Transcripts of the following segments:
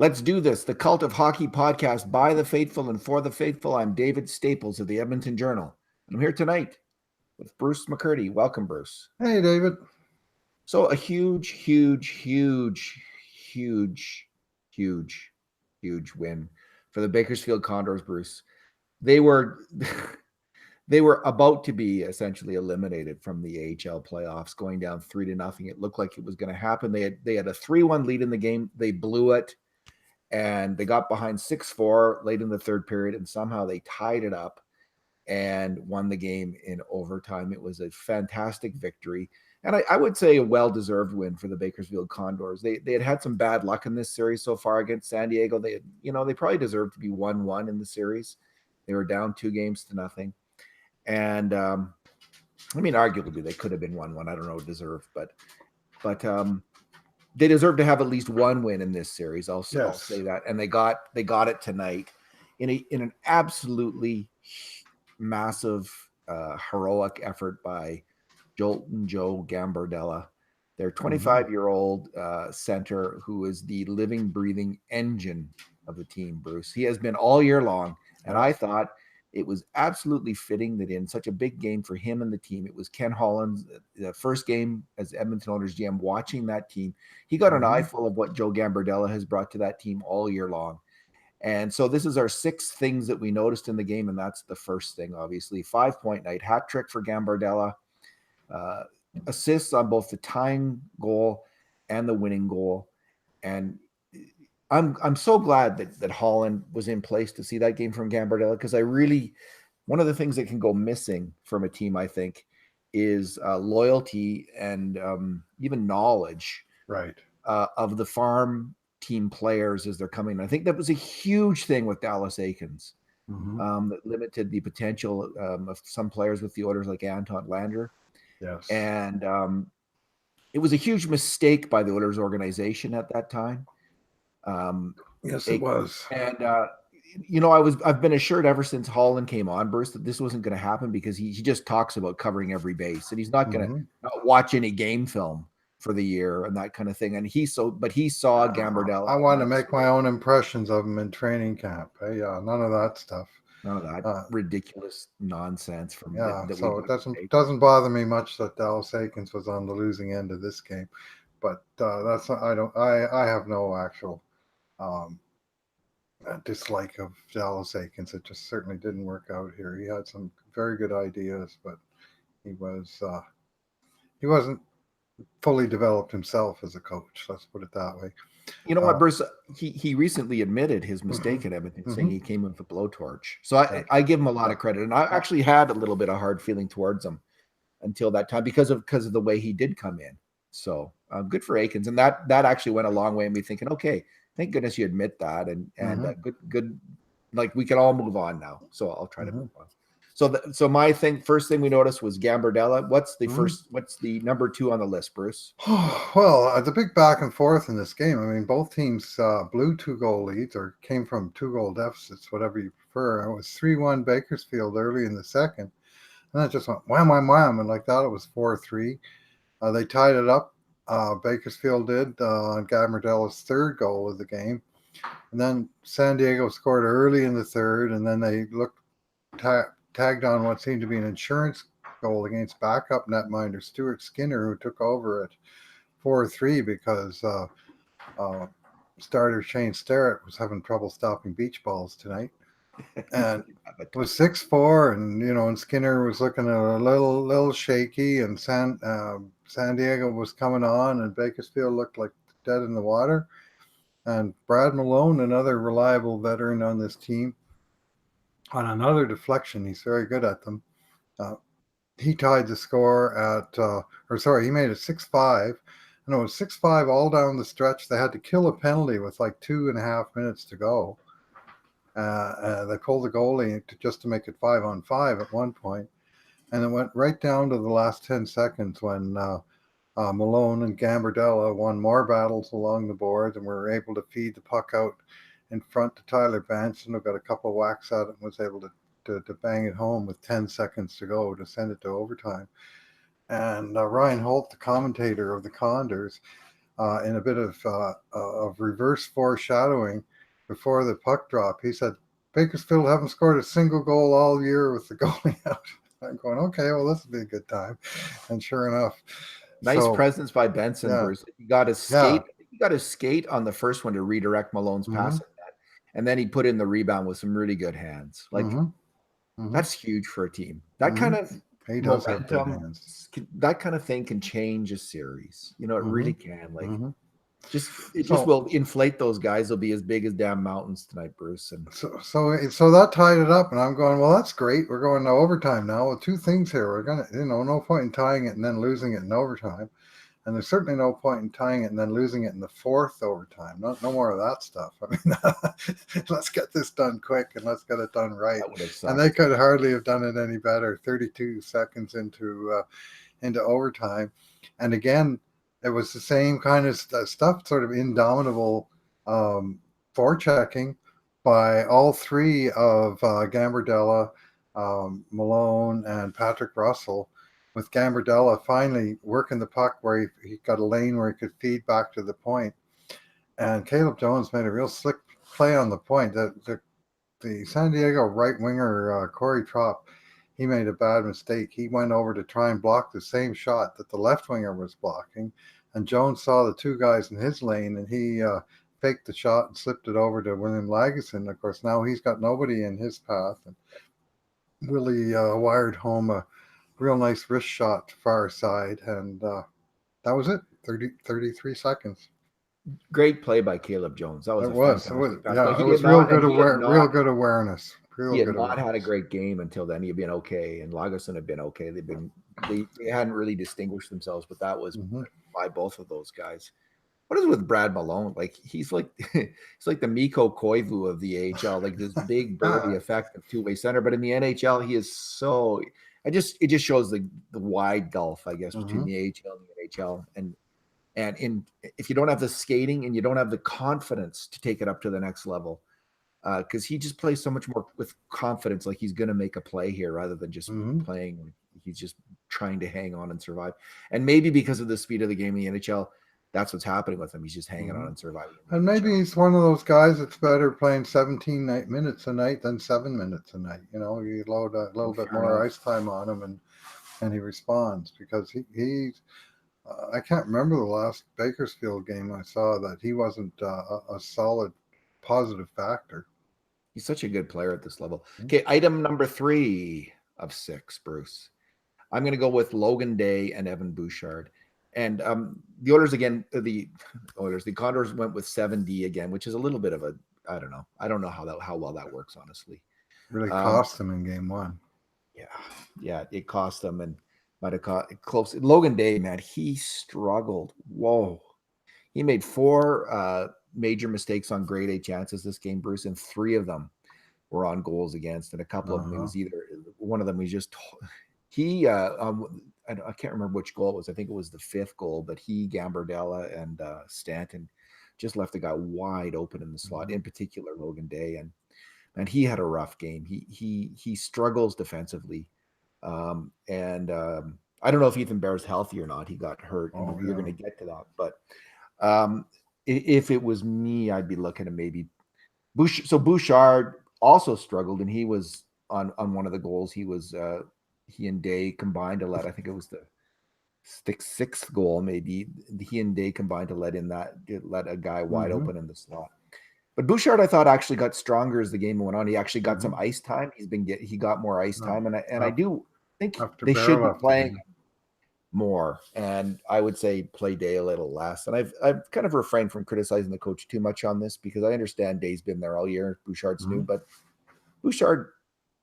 Let's do this. The Cult of Hockey podcast by the faithful and for the faithful. I'm David Staples of the Edmonton Journal. And I'm here tonight with Bruce McCurdy. Welcome, Bruce. Hey, David. So a huge win for the Bakersfield Condors, Bruce. They were about to be essentially eliminated from the AHL playoffs, going down 3-0. It looked like it was going to happen. They had a 3-1 lead in the game. They blew it. And they got behind 6-4 late in the third period, and somehow they tied it up and won the game in overtime. It was a fantastic victory, and I would say a well-deserved win for the Bakersfield Condors. They had some bad luck in this series so far against San Diego. They probably deserved to be 1-1 in the series. They were down 2-0, and arguably they could have been 1-1. I don't know, deserved, but they deserve to have at least one win in this series. I'll say that, and they got it tonight in an absolutely massive, heroic effort by Jolton Joe Gambardella, their 25-year-old center, who is the living, breathing engine of the team. Bruce, he has been all year long, and I thought it was absolutely fitting that in such a big game for him and the team, it was Ken Holland's the first game as Edmonton Oilers GM. Watching that team, he got an eyeful of what Joe Gambardella has brought to that team all year long. And so this is our 6 things that we noticed in the game, and that's the first thing, obviously. 5-point night, hat trick for Gambardella, assists on both the tying goal and the winning goal. And I'm so glad that Holland was in place to see that game from Gambardella, because one of the things that can go missing from a team, I think, is loyalty and even knowledge of the farm team players as they're coming. I think that was a huge thing with Dallas Eakins that limited the potential of some players with the Oilers, like Anton Lander. Yes. And it was a huge mistake by the Oilers organization at that time. Yes, it was. And I've been assured ever since Holland came on, Bruce, that this wasn't going to happen, because he just talks about covering every base, and he's not going to not watch any game film for the year and that kind of thing. And he saw Gambardella. I want to make my own impressions of him in training camp. Hey, none of that stuff. None of that ridiculous nonsense from so it doesn't bother me much that Dallas Eakins was on the losing end of this game, but I have no actual dislike of Dallas Eakins. It just certainly didn't work out here. He had some very good ideas, but he wasn't fully developed himself as a coach. Let's put it that way. You know what, Bruce? He recently admitted his mistake at Edmonton, saying he came with a blowtorch. So I give him a lot of credit, and I actually had a little bit of hard feeling towards him until that time because of the way he did come in. So good for Eakins, and that actually went a long way in me thinking, okay, thank goodness you admit that, and good, like we can all move on now. So I'll try to move on. So my first thing we noticed was Gambardella. What's the number 2 on the list, Bruce? Well, the big back and forth in this game. I mean, both teams blew 2-goal leads or came from 2-goal deficits, whatever you prefer. It was 3-1 Bakersfield early in the second, and that just went wham, wham, wham, and like that it was 4-3. They tied it up. Bakersfield did on Gambardella's 3rd goal of the game, and then San Diego scored early in the 3rd, and then they tagged on what seemed to be an insurance goal against backup netminder Stuart Skinner, who took over at 4-3 because starter Shane Starrett was having trouble stopping beach balls tonight. And it was 6-4, and Skinner was looking a little shaky, and San Diego was coming on, and Bakersfield looked like dead in the water. And Brad Malone, another reliable veteran on this team, on another deflection, he's very good at them. He tied the score he made it 6-5, and it was 6-5 all down the stretch. They had to kill a penalty with like 2.5 minutes to go. They pulled the goalie just to make it 5-on-5 at one point, and it went right down to the last 10 seconds when Malone and Gambardella won more battles along the boards and were able to feed the puck out in front to Tyler Benson, who got a couple of whacks at it and was able to bang it home with 10 seconds to go to send it to overtime. And Ryan Holt, the commentator of the Condors, in a bit of reverse foreshadowing before the puck drop. He said, Bakersfield haven't scored a single goal all year with the goalie out. I'm going, okay, well, this will be a good time. And sure enough. Nice presence by Benson, Bruce. He got his skate. He got his skate on the first one to redirect Malone's pass. And then he put in the rebound with some really good hands. Like, that's huge for a team. That kind of momentum, that kind of thing can change a series. You know, it really can. Like, just will inflate those guys. They'll be as big as damn mountains tonight, Bruce. And so that tied it up, and I'm going, well, that's great. We're going to overtime now. Well, two things here. We're gonna, no point in tying it and then losing it in overtime, and there's certainly no point in tying it and then losing it in the fourth overtime. No more of that stuff. I mean, let's get this done quick and let's get it done right. And they could hardly have done it any better. 32 seconds into overtime, and again, it was the same kind of stuff, sort of indomitable forechecking by all three of Gambardella, Malone, and Patrick Russell, with Gambardella finally working the puck where he got a lane where he could feed back to the point. And Caleb Jones made a real slick play on the point. The San Diego right winger, Corey Trop, he made a bad mistake. He went over to try and block the same shot that the left winger was blocking. And Jones saw the two guys in his lane, and he faked the shot and slipped it over to William Lagesson. Of course, now he's got nobody in his path. And Willie wired home a real nice wrist shot far side. And that was it, 33 seconds. Great play by Caleb Jones. That was it was real good awareness. He had not had a great game until then. He had been okay, and Lagesson had been okay. They hadn't really distinguished themselves, but that was by both of those guys. What is with Brad Malone? Like, he's like the Mikko Koivu of the AHL, like this big birdie effective two-way center. But in the NHL, he is so. It just shows the wide gulf, I guess, between the AHL and the NHL. And if you don't have the skating and you don't have the confidence to take it up to the next level, because he just plays so much more with confidence, like he's going to make a play here rather than just playing. He's just trying to hang on and survive. And maybe because of the speed of the game in the NHL, that's what's happening with him. He's just hanging on and surviving. And maybe he's one of those guys that's better playing 17 minutes a night than 7 minutes a night. You know, you load a little bit more ice time on him and he responds, because he's I can't remember the last Bakersfield game I saw that he wasn't a solid positive factor. He's such a good player at this level. Okay, item number 3 of 6, Bruce. I'm going to go with Logan Day and Evan Bouchard. And the Oilers again, the Condors went with 7D again, which is a little bit of a, I don't know. I don't know how well that works, honestly. Really cost them in game 1. Yeah, it cost them and might have caught close. Logan Day, man, he struggled. Whoa. He made 4 major mistakes on grade A chances this game, Bruce, and 3 of them were on goals against, and a couple of them, it was either one of them was just I can't remember which goal it was. I think it was the 5th goal, but Gambardella and Stanton just left the guy wide open in the slot, in particular Logan Day, and he had a rough game. He struggles defensively, and I don't know if Easton Bear is healthy or not. He got hurt. You're going to get to that, but if it was me, I'd be looking at maybe Bouchard. So Bouchard also struggled, and he was on one of the goals. He was he and Day combined to let, I think it was the 6th goal, maybe. He and Day combined to let a guy wide open in the slot. But Bouchard, I thought, actually got stronger as the game went on. He actually got some ice time. He got more ice time, and I do think they should be playing more. And I would say play Day a little less. And I've kind of refrained from criticizing the coach too much on this, because I understand Day's been there all year. Bouchard's new, but Bouchard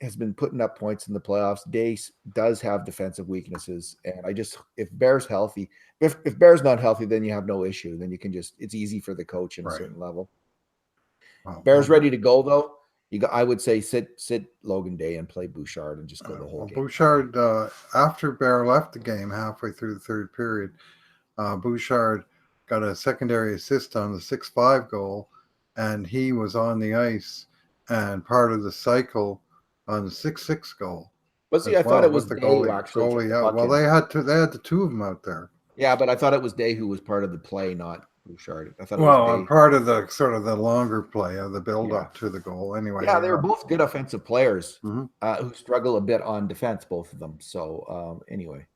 has been putting up points in the playoffs. Day does have defensive weaknesses, and if Bear's healthy, if Bear's not healthy, then you have no issue. Then you can it's easy for the coach at a certain level. Bear's ready to go though. I would say sit Logan Day and play Bouchard and just go the whole game. Bouchard, after Bear left the game halfway through the 3rd period, Bouchard got a secondary assist on the 6-5 goal, and he was on the ice and part of the cycle on the 6-6 goal. I thought it was the goalie out. Well, they had the 2 of them out there. Yeah, but I thought it was Day who was part of the play, not Bouchard. I thought it was Well, Day. part of the sort of the longer play of the build Yeah. up to the goal. Anyway, Yeah, they were both good offensive players mhm. who struggle a bit on defense, both of them. So anyway,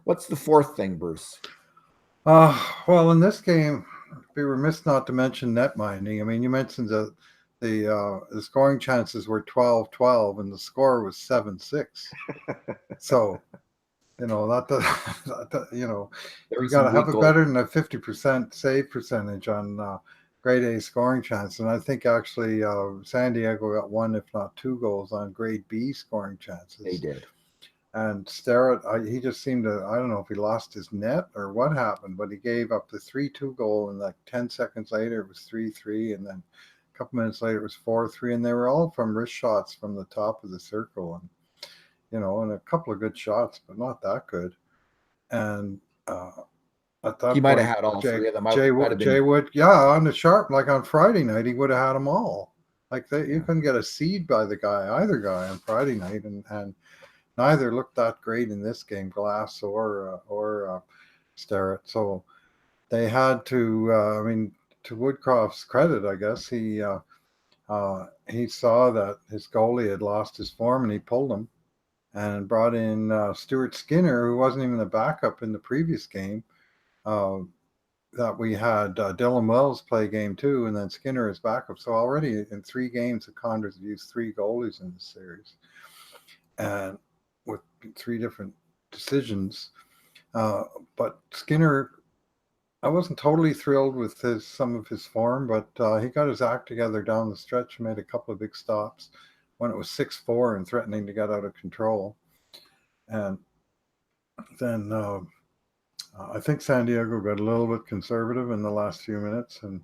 what's the fourth thing, Bruce? Well, in this game, be remiss not to mention net minding. I mean, you mentioned the scoring chances were 12-12 and the score was 7-6. So, you know, you know, There you was got some to have weak a goals. better than a 50% save percentage on grade A scoring chance. And I think actually San Diego got one, if not two goals on grade B scoring chances. They did. And Starrett, he just seemed to, I don't know if he lost his net or what happened, but he gave up the 3-2 goal, and like 10 seconds later it was 3-3, and then a couple minutes later it was 4-3, and they were all from wrist shots from the top of the circle, and you know, and a couple of good shots, but not that good. And at that He might have point, had all three of them. Jay Wood, yeah, on the sharp, like on Friday night, he would have had them all. Like you couldn't get a seed by either guy on Friday night, and neither looked that great in this game, Glass or Starrett. So they had to. I mean, to Woodcroft's credit, I guess he saw that his goalie had lost his form, and he pulled him and brought in Stuart Skinner, who wasn't even the backup in the previous game. That we had Dylan Wells play game 2, and then Skinner as backup. So already in 3 games, the Condors have used 3 goalies in this series, and with 3 different decisions. But Skinner, I wasn't totally thrilled with some of his form, but he got his act together down the stretch and made a couple of big stops when it was 6-4 and threatening to get out of control. And then I think San Diego got a little bit conservative in the last few minutes, and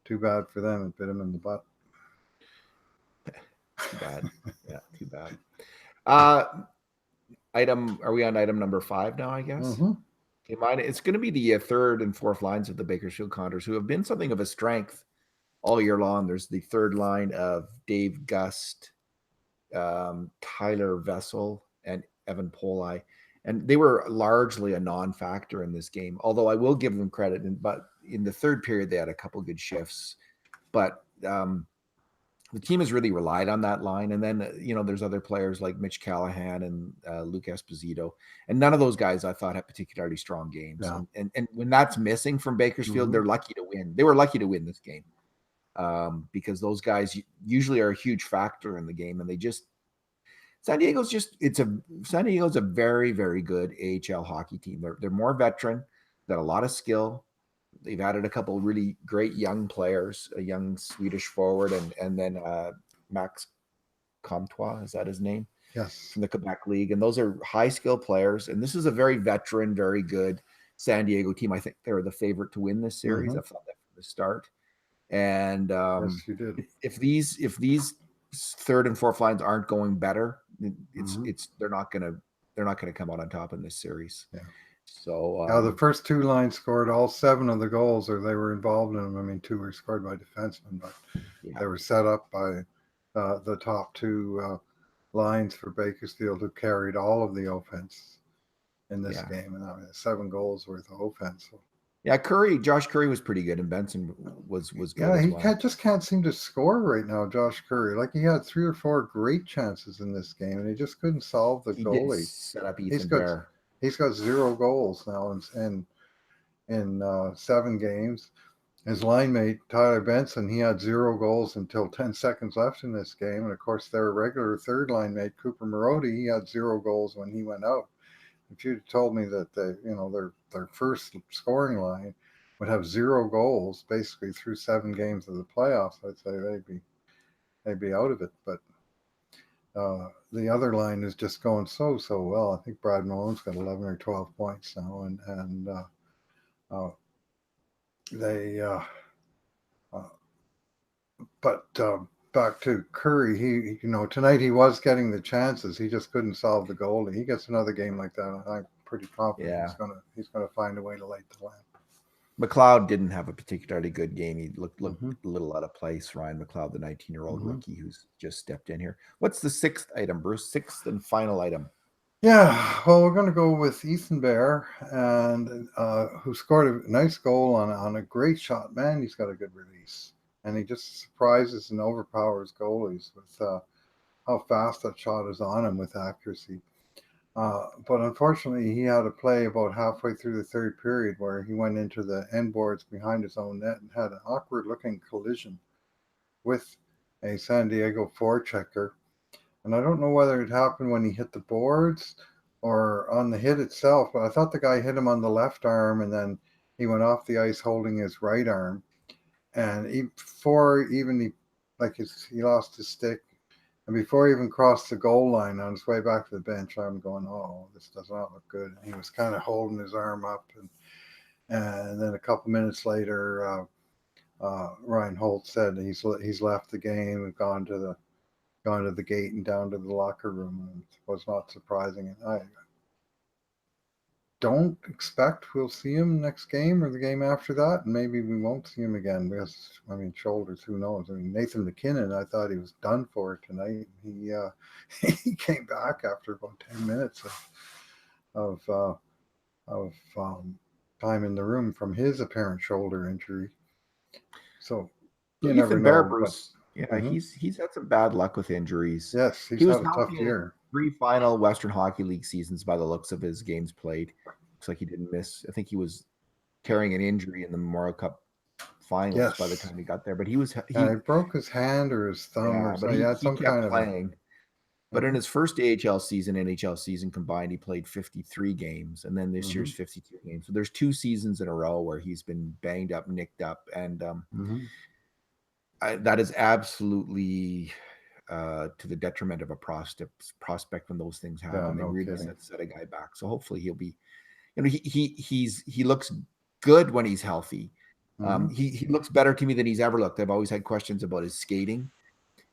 too bad for them. It bit them in the butt. Too bad. Yeah, too bad. Are we on item number 5 now, I guess? Mm-hmm. Okay, it's going to be the third and fourth lines of the Bakersfield Condors, who have been something of a strength all year long. There's the third line of Dave Gust, Tyler Vessel, and Evan Poli. And they were largely a non-factor in this game, although I will give them credit. But in the third period, they had a couple good shifts. But the team has really relied on that line. And then, there's other players like Mitch Callahan and Luke Esposito. And none of those guys I thought had particularly strong games. Yeah. And when that's missing from Bakersfield, they're lucky to win. They were lucky to win this game because those guys usually are a huge factor in the game. And San Diego's a very, very good AHL hockey team. They're more veteran, got a lot of skill. They've added a couple of really great young players, a young Swedish forward, and then Max Comtois, is that his name? Yes. From the Quebec League. And those are high skill players. And this is a very veteran, very good San Diego team. I think they're the favorite to win this series. I thought that from the start. And yes, you did. If these third and fourth lines aren't going better, they're not gonna come out on top in this series. Yeah. So the first 2 lines scored all 7 of the goals, or they were involved in them. I mean, 2 were scored by defensemen, but they were set up by the top 2 lines for Bakersfield, who carried all of the offense in this game, and I mean, 7 goals worth of offense. So. Yeah, Josh Curry was pretty good, and Benson was good. Yeah, he just can't seem to score right now, Josh Curry. Like, he had 3 or 4 great chances in this game, and he just couldn't solve the goalie. Set up Easton Bear. He's got 0 goals now in 7 games. His line mate, Tyler Benson, he had 0 goals until 10 seconds left in this game. And, of course, their regular third line mate, Cooper Marody, he had 0 goals when he went out. If you'd told me that their first scoring line would have 0 goals basically through 7 games of the playoffs, I'd say they'd be out of it. But the other line is just going so well. I think Brad Malone's got 11 or 12 points now, and back to Curry, he tonight he was getting the chances. He just couldn't solve the goalie. He gets another game like that, I'm pretty confident he's gonna find a way to light the lamp. McLeod didn't have a particularly good game. He looked a little out of place. Ryan McLeod, the 19-year-old rookie who's just stepped in here. What's the 6th item, Bruce? 6th and final item. Yeah, well, we're going to go with Easton Bear, and who scored a nice goal on a great shot. Man, he's got a good release, and he just surprises and overpowers goalies with how fast that shot is on him with accuracy. But unfortunately, he had a play about halfway through the third period where he went into the end boards behind his own net and had an awkward-looking collision with a San Diego forechecker. And I don't know whether it happened when he hit the boards or on the hit itself, but I thought the guy hit him on the left arm and then he went off the ice holding his right arm. And before even he lost his stick, and before he even crossed the goal line on his way back to the bench, I'm going, oh, this does not look good. And he was kind of holding his arm up, and then a couple minutes later, Ryan Holt said he's left the game and gone to the gate and down to the locker room. And it was not surprising. And I don't expect we'll see him next game or the game after that. And maybe we won't see him again because, shoulders, who knows? Nathan McKinnon, I thought he was done for tonight. He he came back after about 10 minutes of time in the room from his apparent shoulder injury. So you never know. Bruce, he's had some bad luck with injuries. Yes, he was had a tough year. 3 final Western Hockey League seasons by the looks of his games played. Looks like he didn't miss. I think he was carrying an injury in the Memorial Cup finals by the time he got there. But he broke his hand or his thumb or something. He had some kind of playing. But in his first AHL season, NHL season combined, he played 53 games, and then this year's 52 games. So there's 2 seasons in a row where he's been banged up, nicked up, and that is absolutely to the detriment of a prospect when those things happen. They really set a guy back. So hopefully he'll be, he looks good when he's healthy. He looks better to me than he's ever looked. I've always had questions about his skating.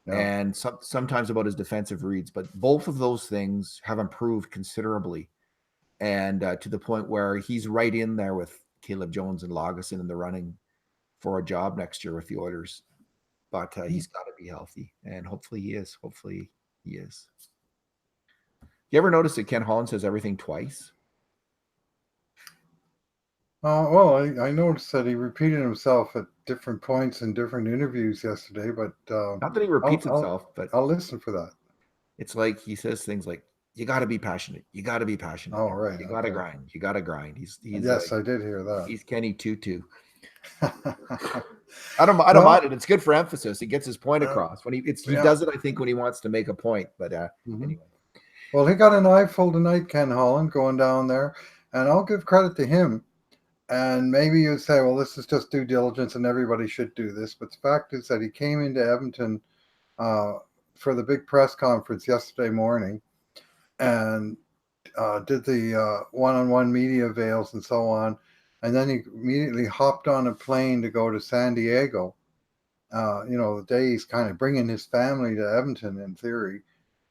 And sometimes about his defensive reads, but both of those things have improved considerably, and to the point where he's right in there with Caleb Jones and Lagesson in the running for a job next year with the Oilers. But he's got to be healthy, and hopefully he is. Hopefully he is. You ever notice that Ken Holland says everything twice? Well, I noticed that he repeated himself at different points in different interviews yesterday, but not that he repeats himself, but I'll listen for that. It's like he says things like, "You got to be passionate. You got to be passionate. Oh, right. You got to grind. You got to grind." He's yes, I did hear that. He's Kenny Tutu. I don't mind it. It's good for emphasis. He gets his point across when he does it. I think when he wants to make a point. But anyway. Well, he got an eyeful tonight, Ken Holland, going down there, and I'll give credit to him. And maybe you say, well, this is just due diligence and everybody should do this. But the fact is that he came into Edmonton for the big press conference yesterday morning and did the one-on-one media avails and so on. And then he immediately hopped on a plane to go to San Diego. The day he's kind of bringing his family to Edmonton in theory.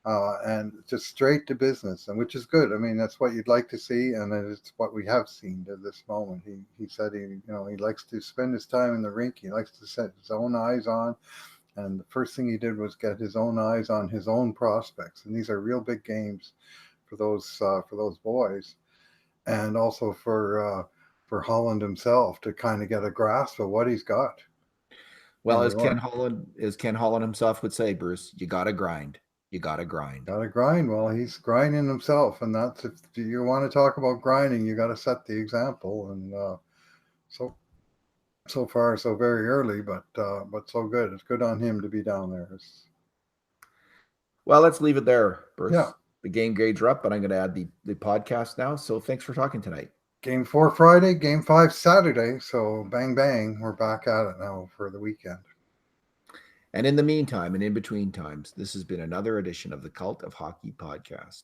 And just straight to business, and which is good. That's what you'd like to see, and it's what we have seen to this moment. He said he likes to spend his time in the rink. He likes to set his own eyes on, and the first thing he did was get his own eyes on his own prospects, and these are real big games for those boys, and also for Holland himself to kind of get a grasp of what he's got. Well, as Ken Holland himself would say, Bruce, you got to grind. You got to grind. Got to grind. Well, he's grinding himself, and that's, if you want to talk about grinding, you got to set the example. And so far, so very early, but so good. It's good on him to be down there. Well, let's leave it there, Bruce. Yeah. The game grades are up, but I'm going to add the podcast now. So thanks for talking tonight. Game 4 Friday, Game 5 Saturday. So bang, bang, we're back at it now for the weekend. And in the meantime, and in between times, this has been another edition of the Cult of Hockey podcast.